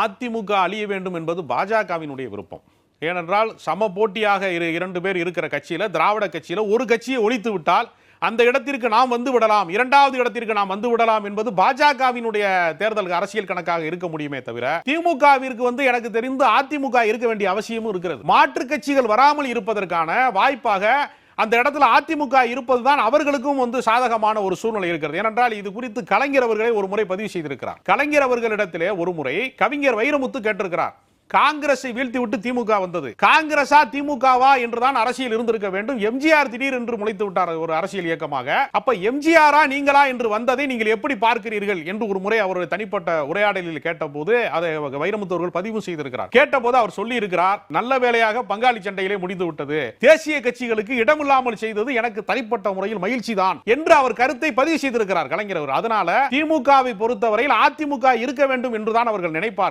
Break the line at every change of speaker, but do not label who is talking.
அதிமுக அழிய வேண்டும் என்பது பாஜகவினுடைய விருப்பம். ஏனென்றால் சம போட்டியாக இரண்டு பேர் இருக்கிற கட்சியில, திராவிட கட்சியில ஒரு கட்சியை ஒழித்து விட்டால் அந்த இடத்திற்கு நாம் வந்து விடலாம், இரண்டாவது இடத்திற்கு நாம் வந்து விடலாம் என்பது பாஜகவினுடைய தேர்தல் அரசியல் கணக்காக இருக்க முடியுமே தவிர, திமுகவிற்கு எனக்கு தெரிந்து அதிமுக இருக்க வேண்டிய அவசியமும் இருக்கிறது. மாற்று கட்சிகள் வராமல் இருப்பதற்கான வாய்ப்பாக அந்த இடத்துல அதிமுக இருப்பதுதான் அவர்களுக்கும் சாதகமான ஒரு சூழ்நிலை இருக்கிறது. ஏனென்றால் இது குறித்து கலைஞர் அவர்களே ஒரு முறை பதிவு செய்திருக்கிறார். கலைஞர் அவர்களிடத்திலே ஒரு முறை கவிஞர் வைரமுத்து கேட்டிருக்கிறார், காங்கிரஸை வீழ்த்தி விட்டு திமுக வந்தது, காங்கிரஸா திமுகவா என்றுதான் அரசியல் இருந்திருக்க வேண்டும். எம்ஜிஆர் திடீர் என்று முளைத்து விட்டார் ஒரு அரசியல் இயக்கமாக. அப்ப எம்ஜிஆரா நீங்களா என்று வந்ததை நீங்கள் எப்படி பார்க்கிறீர்கள் என்று ஒரு முறை அவர் தனிப்பட்ட உரையாடலில் கேட்டபோது அதை வைரமுத்து அவர்கள் பதிவு செய்திருக்கிறார். கேட்டபோது அவர் சொல்லி இருக்கிறார், நல்ல வேளையாக பங்காளி சண்டையிலே முடிந்து விட்டது, தேசிய கட்சிகளுக்கு இடமில்லாமல் செய்தது எனக்கு தனிப்பட்ட முறையில் மகிழ்ச்சி தான் என்று அவர் கருத்தை பதிவு செய்திருக்கிறார் கலைஞர் அவர். அதனால திமுகவை பொறுத்தவரையில் அதிமுக இருக்க வேண்டும் என்றுதான் அவர்கள் நினைப்பார்கள்.